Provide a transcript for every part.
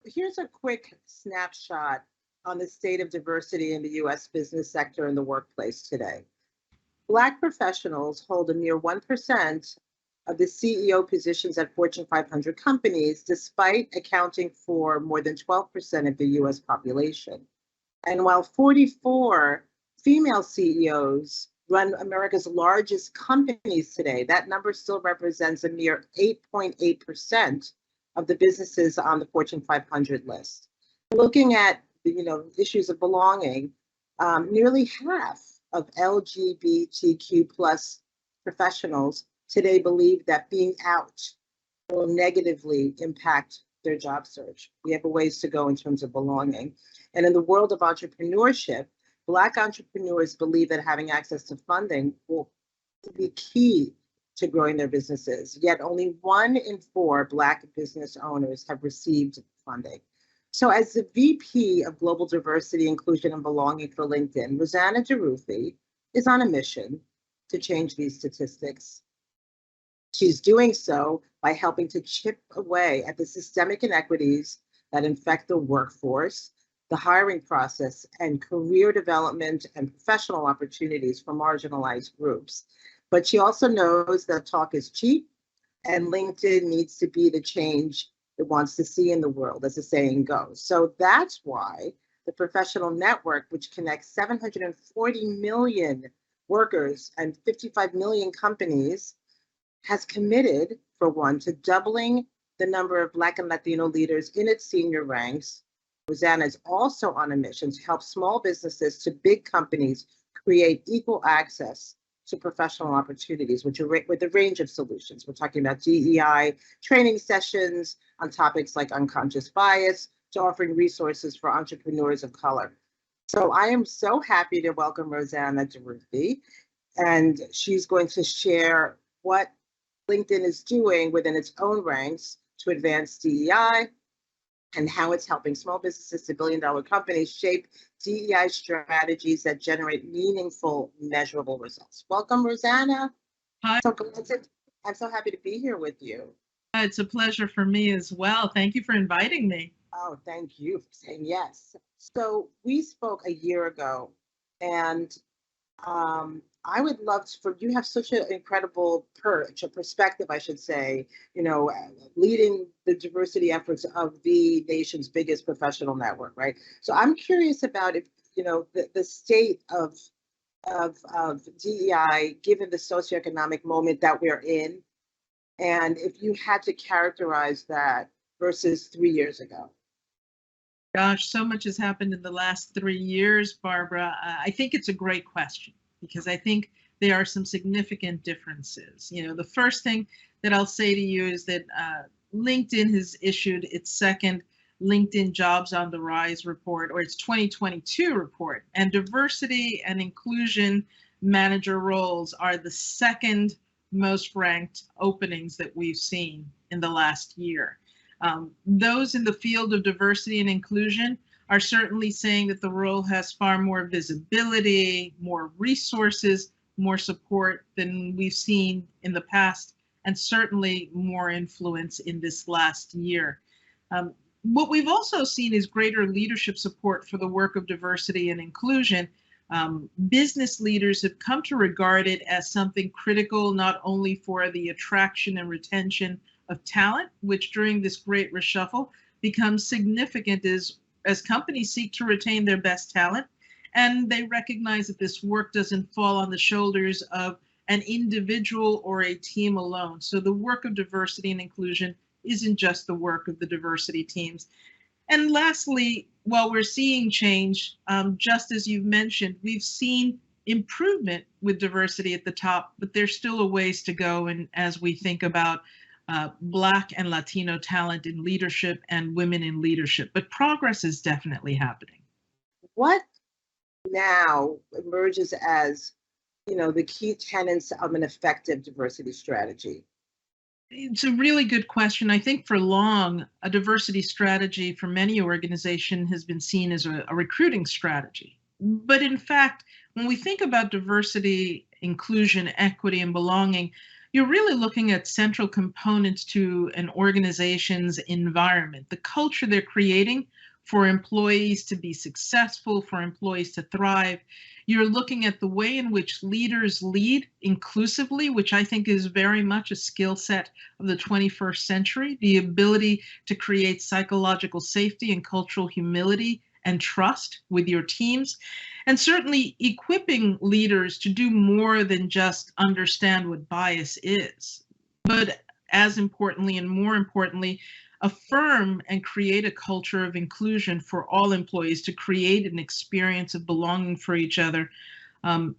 here's a quick snapshot on the state of diversity in the US business sector and the workplace today. Black professionals hold a mere 1% of the CEO positions at Fortune 500 companies, despite accounting for more than 12% of the US population. And while 44 female CEOs run America's largest companies today, that number still represents a mere 8.8% of the businesses on the Fortune 500 list. Looking at issues of belonging, nearly half of LGBTQ plus professionals today believe that being out will negatively impact their job search. We have a ways to go in terms of belonging. And in the world of entrepreneurship, Black entrepreneurs believe that having access to funding will be key to growing their businesses. Yet only 1 in 4 Black business owners have received funding. So as the VP of Global Diversity, Inclusion, and Belonging for LinkedIn, Rosanna Durruthy is on a mission to change these statistics. She's doing so by helping to chip away at the systemic inequities that infect the workforce, the hiring process, and career development and professional opportunities for marginalized groups. But she also knows that talk is cheap and LinkedIn needs to be the change it wants to see in the world, as the saying goes. So that's why the professional network, which connects 740 million workers and 55 million companies, has committed, for one, to doubling the number of Black and Latino leaders in its senior ranks. Rosanna is also on a mission to help small businesses to big companies create equal access to professional opportunities, with a range of solutions. We're talking about DEI training sessions on topics like unconscious bias, to offering resources for entrepreneurs of color. So I am so happy to welcome Rosanna Durruthy, and she's going to share what LinkedIn is doing within its own ranks to advance DEI and how it's helping small businesses to billion-dollar companies shape DEI strategies that generate meaningful, measurable results. Welcome, Rosanna. Hi. I'm so happy to be here with you. It's a pleasure for me as well. Thank you for inviting me. Oh, thank you for saying yes. So we spoke a year ago, and I would love for you have such an incredible perspective, I should say, leading the diversity efforts of the nation's biggest professional network, right? So I'm curious about if, the state of DEI, given the socioeconomic moment that we're in, and if you had to characterize that versus 3 years ago. Gosh, so much has happened in the last 3 years, Barbara. I think it's a great question, because I think there are some significant differences. The first thing that I'll say to you is that LinkedIn has issued its second LinkedIn Jobs on the Rise report, or its 2022 report, and diversity and inclusion manager roles are the second most ranked openings that we've seen in the last year. Those in the field of diversity and inclusion are certainly saying that the role has far more visibility, more resources, more support than we've seen in the past, and certainly more influence in this last year. What we've also seen is greater leadership support for the work of diversity and inclusion. Business leaders have come to regard it as something critical, not only for the attraction and retention of talent, which during this great reshuffle becomes significant as companies seek to retain their best talent, and they recognize that this work doesn't fall on the shoulders of an individual or a team alone. So the work of diversity and inclusion isn't just the work of the diversity teams. And lastly, while we're seeing change, just as you've mentioned, we've seen improvement with diversity at the top, but there's still a ways to go. And as we think about Black and Latino talent in leadership and women in leadership, but progress is definitely happening. What now emerges as, the key tenets of an effective diversity strategy? It's a really good question. I think for long, a diversity strategy for many organizations has been seen as a recruiting strategy. But in fact, when we think about diversity, inclusion, equity, and belonging, you're really looking at central components to an organization's environment, the culture they're creating for employees to be successful, for employees to thrive. You're looking at the way in which leaders lead inclusively, which I think is very much a skill set of the 21st century, the ability to create psychological safety and cultural humility and trust with your teams, and certainly equipping leaders to do more than just understand what bias is, but as importantly and more importantly, affirm and create a culture of inclusion for all employees to create an experience of belonging for each other,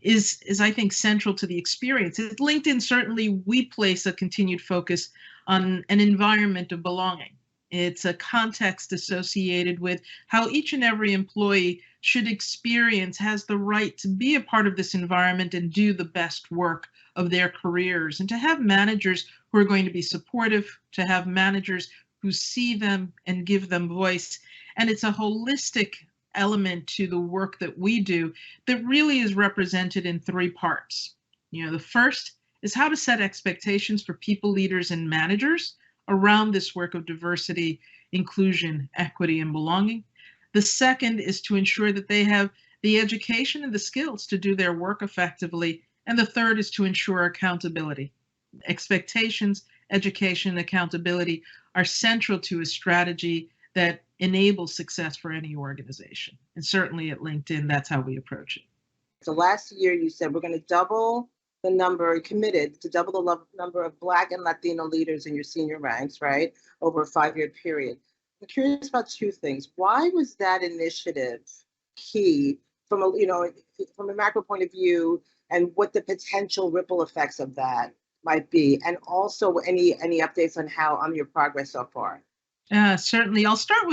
is I think central to the experience. At LinkedIn, certainly we place a continued focus on an environment of belonging. It's a context associated with how each and every employee should experience, has the right to be a part of this environment and do the best work of their careers, and to have managers who are going to be supportive, to have managers who see them and give them voice. And it's a holistic element to the work that we do that really is represented in three parts. The first is how to set expectations for people, leaders, and managers around this work of diversity, inclusion, equity, and belonging. The second is to ensure that they have the education and the skills to do their work effectively. And the third is to ensure accountability. Expectations, education, and accountability are central to a strategy that enables success for any organization. And certainly at LinkedIn, that's how we approach it. So last year you said we're going to double the number, committed to double the number of Black and Latino leaders in your senior ranks, right, over a 5-year period. I'm curious about two things. Why was that initiative key from a macro point of view, and what the potential ripple effects of that might be, and also any updates on your progress so far? Certainly. I'll start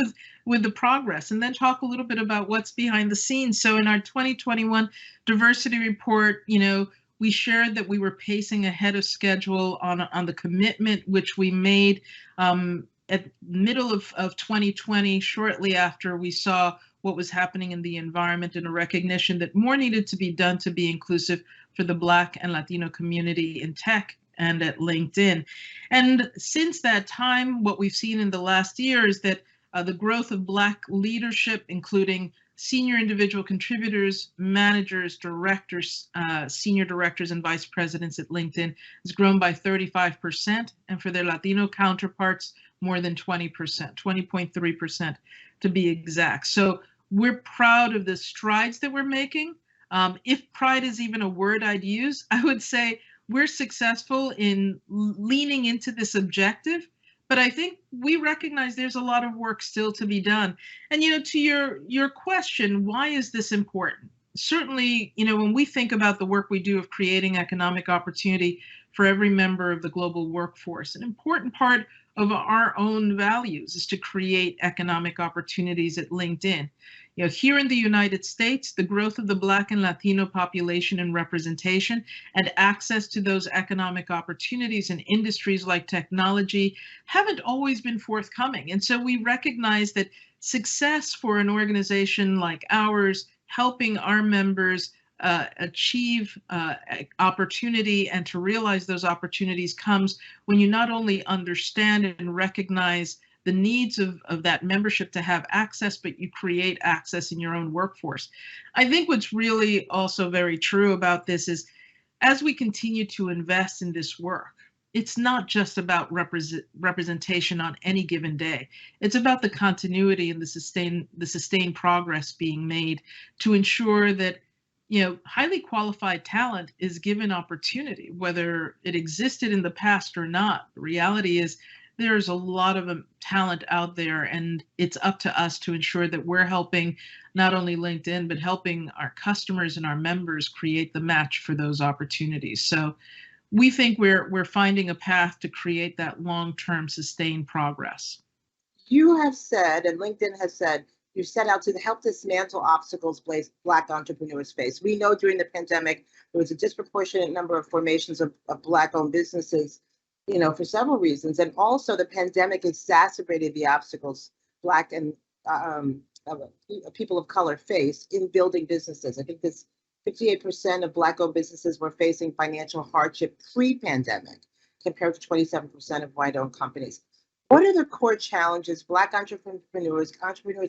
with the progress and then talk a little bit about what's behind the scenes. So in our 2021 diversity report, we shared that we were pacing ahead of schedule on the commitment which we made at middle of 2020, shortly after we saw what was happening in the environment, and a recognition that more needed to be done to be inclusive for the Black and Latino community in tech and at LinkedIn. And since that time, what we've seen in the last year is that the growth of Black leadership, including senior individual contributors, managers, directors, senior directors, and vice presidents at LinkedIn, has grown by 35%, and for their Latino counterparts, more than 20%, 20.3% to be exact. So we're proud of the strides that we're making. If pride is even a word I'd use, I would say we're successful in leaning into this objective, but I think we recognize there's a lot of work still to be done. And, to your question, why is this important? Certainly, when we think about the work we do of creating economic opportunity for every member of the global workforce, an important part of our own values is to create economic opportunities at LinkedIn. Here in the United States, the growth of the Black and Latino population and representation and access to those economic opportunities in industries like technology haven't always been forthcoming. And so we recognize that success for an organization like ours, helping our members achieve opportunity and to realize those opportunities, comes when you not only understand and recognize the needs of that membership to have access, but you create access in your own workforce. I think what's really also very true about this is, as we continue to invest in this work, it's not just about representation on any given day. It's about the continuity and the sustained progress being made to ensure that highly qualified talent is given opportunity, whether it existed in the past or not. The reality is there's a lot of talent out there, and it's up to us to ensure that we're helping not only LinkedIn, but helping our customers and our members create the match for those opportunities. So we think we're finding a path to create that long-term sustained progress. You have said, and LinkedIn has said, you set out to help dismantle obstacles Black entrepreneurs face. We know during the pandemic, there was a disproportionate number of formations of Black-owned businesses, for several reasons. And also the pandemic exacerbated the obstacles Black and people of color face in building businesses. I think this 58% of Black-owned businesses were facing financial hardship pre-pandemic. compared to 27% of white-owned companies. What are the core challenges Black entrepreneurs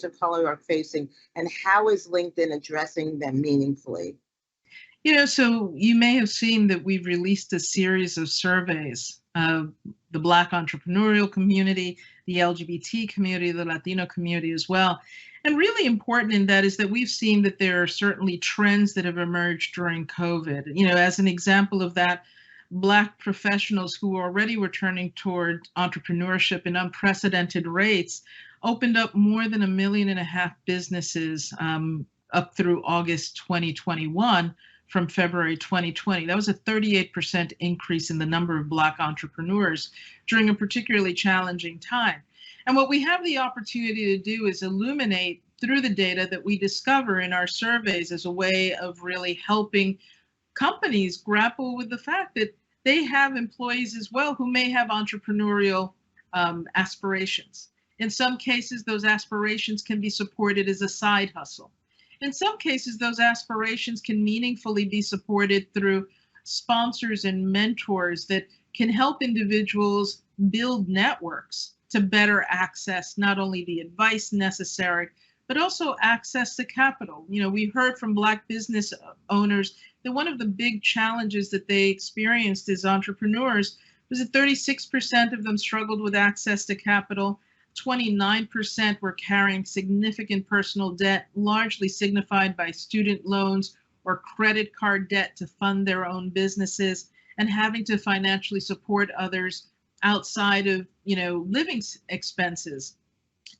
of color are facing, and how is LinkedIn addressing them meaningfully? So you may have seen that we've released a series of surveys of the Black entrepreneurial community, the LGBT community, the Latino community as well. And really important in that is that we've seen that there are certainly trends that have emerged during COVID. As an example of that, Black professionals who already were turning toward entrepreneurship in unprecedented rates opened up more than 1.5 million businesses up through August 2021 from February 2020. That was a 38% increase in the number of Black entrepreneurs during a particularly challenging time. And what we have the opportunity to do is illuminate through the data that we discover in our surveys as a way of really helping companies grapple with the fact that they have employees as well who may have entrepreneurial aspirations. In some cases, those aspirations can be supported as a side hustle. In some cases, those aspirations can meaningfully be supported through sponsors and mentors that can help individuals build networks to better access not only the advice necessary, but also access to capital. We heard from Black business owners that one of the big challenges that they experienced as entrepreneurs was that 36% of them struggled with access to capital. 29% were carrying significant personal debt, largely signified by student loans or credit card debt to fund their own businesses, and having to financially support others outside of, living expenses.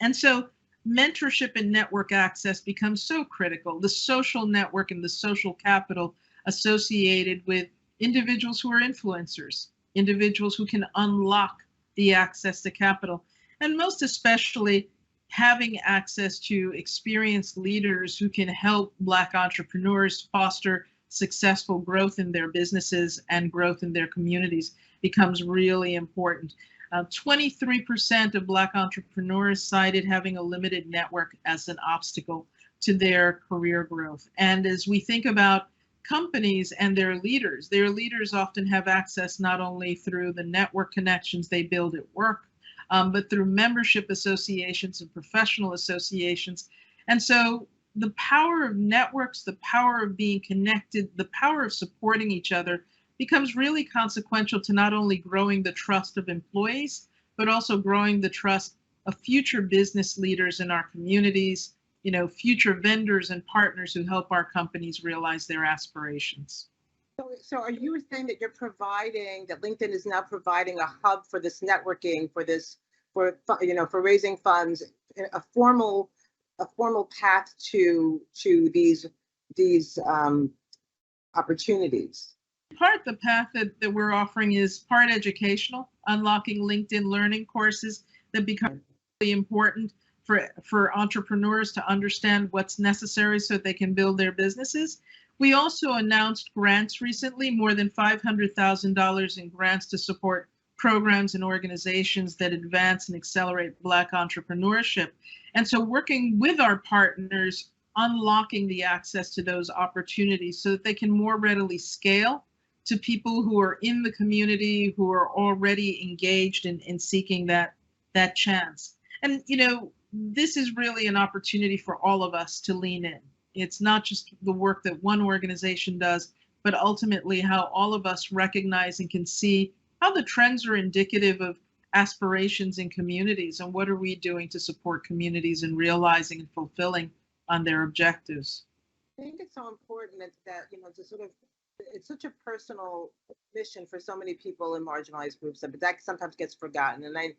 And so mentorship and network access becomes so critical. The social network and the social capital associated with individuals who are influencers, individuals who can unlock the access to capital, and most especially having access to experienced leaders who can help Black entrepreneurs foster successful growth in their businesses and growth in their communities becomes really important. 23% of Black entrepreneurs cited having a limited network as an obstacle to their career growth. And as we think about companies and their leaders often have access not only through the network connections they build at work, but through membership associations and professional associations. And so the power of networks, the power of being connected, the power of supporting each other becomes really consequential to not only growing the trust of employees, but also growing the trust of future business leaders in our communities, future vendors and partners who help our companies realize their aspirations. So are you saying that that LinkedIn is now providing a hub for this networking, for raising funds, a formal path to these opportunities? Part of the path that we're offering is part educational, unlocking LinkedIn learning courses that become really important for entrepreneurs to understand what's necessary so they can build their businesses. We also announced grants recently, more than $500,000 in grants to support programs and organizations that advance and accelerate Black entrepreneurship. And so working with our partners, unlocking the access to those opportunities so that they can more readily scale to people who are in the community, who are already engaged in seeking that chance. And, this is really an opportunity for all of us to lean in. It's not just the work that one organization does, but ultimately how all of us recognize and can see how the trends are indicative of aspirations in communities and what are we doing to support communities in realizing and fulfilling on their objectives. I think it's so important that it's such a personal mission for so many people in marginalized groups, but that sometimes gets forgotten. And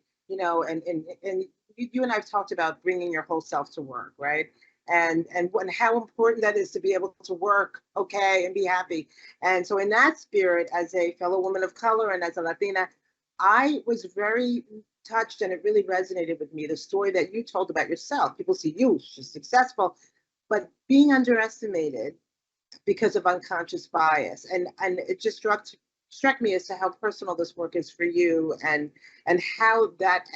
you and I have talked about bringing your whole self to work, right? And how important that is to be able to work okay and be happy. And so in that spirit, as a fellow woman of color and as a Latina, I was very touched, and it really resonated with me, the story that you told about yourself. People see you, she's successful, but being underestimated because of unconscious bias. And it just struck me as to how personal this work is for you, and how that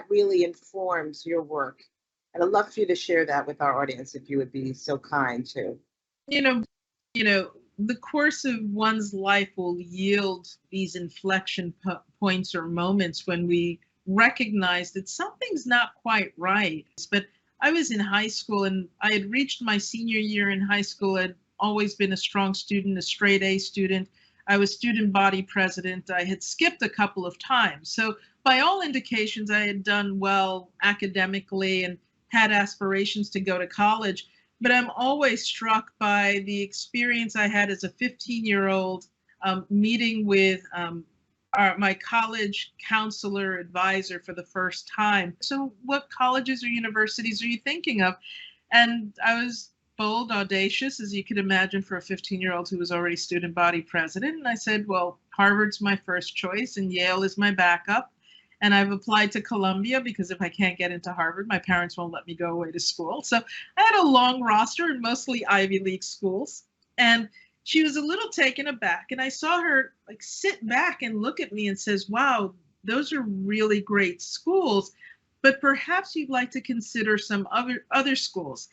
really informs your work. And I'd love for you to share that with our audience, if you would be so kind to. the course of one's life will yield these inflection points or moments when we recognize that something's not quite right. But I was in high school and I had reached my senior year in high school. I'd always been a strong student, a straight A student. I was student body president. I had skipped a couple of times. So by all indications, I had done well academically and had aspirations to go to college. But I'm always struck by the experience I had as a 15-year-old meeting with my college counselor advisor for the first time. So what colleges or universities are you thinking of? And I was bold, audacious, as you could imagine for a 15-year-old who was already student body president. And I said, well, Harvard's my first choice and Yale is my backup. And I've applied to Columbia because if I can't get into Harvard, my parents won't let me go away to school. So I had a long roster in mostly Ivy League schools. And she was a little taken aback. And I saw her like sit back and look at me and says, wow, those are really great schools, but perhaps you'd like to consider some other schools.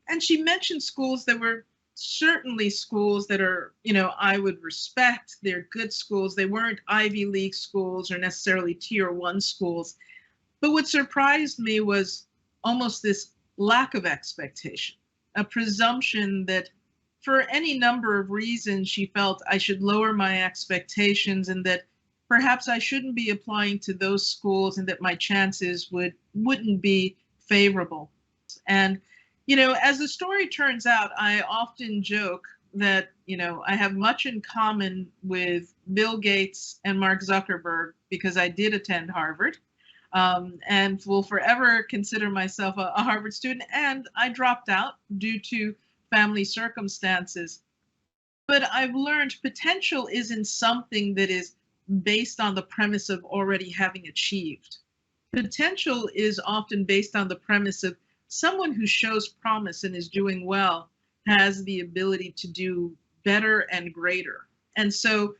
And she mentioned schools that were certainly schools that are, I would respect. They're good schools. They weren't Ivy League schools or necessarily tier 1 schools. But what surprised me was almost this lack of expectation, a presumption that for any number of reasons, she felt I should lower my expectations and that perhaps I shouldn't be applying to those schools and that my chances wouldn't be favorable. And as the story turns out, I often joke that, I have much in common with Bill Gates and Mark Zuckerberg because I did attend Harvard and will forever consider myself a Harvard student. And I dropped out due to family circumstances. But I've learned potential isn't something that is based on the premise of already having achieved. Potential is often based on the premise of someone who shows promise and is doing well has the ability to do better and greater. And so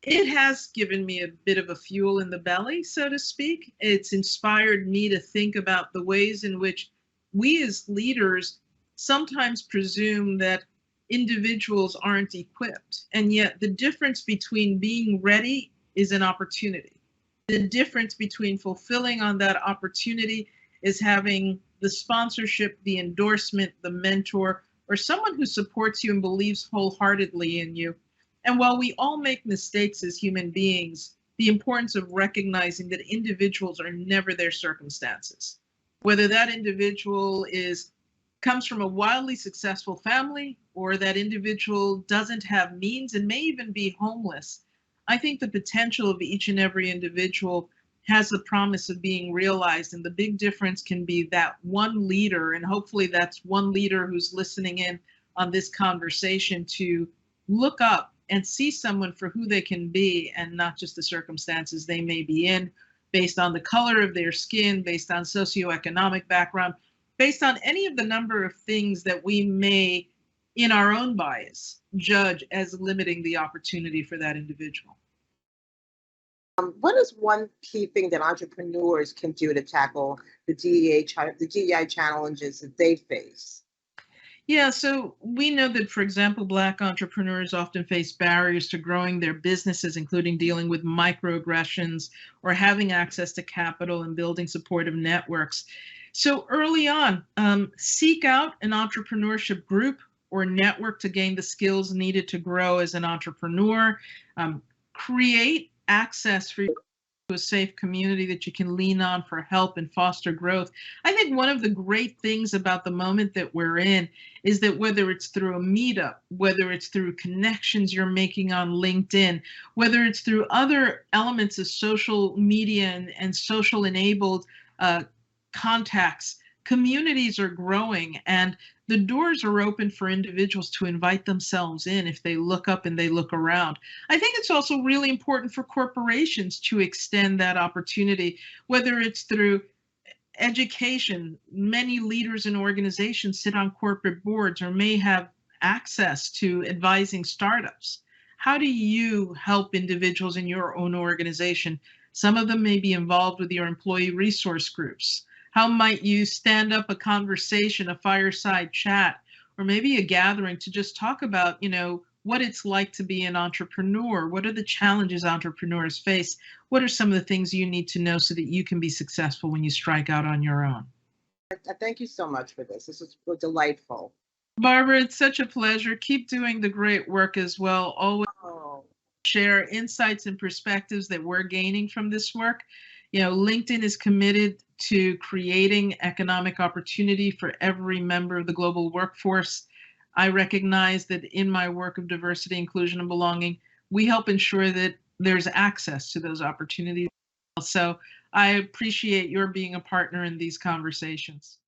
it has given me a bit of a fuel in the belly, so to speak. It's inspired me to think about the ways in which we as leaders sometimes presume that individuals aren't equipped. And yet the difference between being ready is an opportunity. The difference between fulfilling on that opportunity is having the sponsorship, the endorsement, the mentor, or someone who supports you and believes wholeheartedly in you. And while we all make mistakes as human beings, the importance of recognizing that individuals are never their circumstances. Whether that individual comes from a wildly successful family or that individual doesn't have means and may even be homeless, I think the potential of each and every individual has the promise of being realized. And the big difference can be that one leader, and hopefully that's one leader who's listening in on this conversation, to look up and see someone for who they can be and not just the circumstances they may be in, based on the color of their skin, based on socioeconomic background, based on any of the number of things that we may, in our own bias, judge as limiting the opportunity for that individual. What is one key thing that entrepreneurs can do to tackle the DEI challenges that they face? Yeah, so we know that, for example, Black entrepreneurs often face barriers to growing their businesses, including dealing with microaggressions or having access to capital and building supportive networks. So early on, seek out an entrepreneurship group or network to gain the skills needed to grow as an entrepreneur. Create access for you to a safe community that you can lean on for help and foster growth. I think one of the great things about the moment that we're in is that whether it's through a meetup, whether it's through connections you're making on LinkedIn, whether it's through other elements of social media and social enabled contacts, communities are growing and the doors are open for individuals to invite themselves in if they look up and they look around. I think it's also really important for corporations to extend that opportunity, whether it's through education. Many leaders in organizations sit on corporate boards or may have access to advising startups. How do you help individuals in your own organization? Some of them may be involved with your employee resource groups. How might you stand up a conversation, a fireside chat, or maybe a gathering to just talk about, what it's like to be an entrepreneur. What are the challenges entrepreneurs face? What are some of the things you need to know so that you can be successful when you strike out on your own? Thank you so much for this. This was delightful. Barbara, it's such a pleasure. Keep doing the great work as well. Always Oh, share insights and perspectives that we're gaining from this work. You know, LinkedIn is committed to creating economic opportunity for every member of the global workforce. I recognize that in my work of diversity, inclusion, and belonging, we help ensure that there's access to those opportunities. So I appreciate your being a partner in these conversations.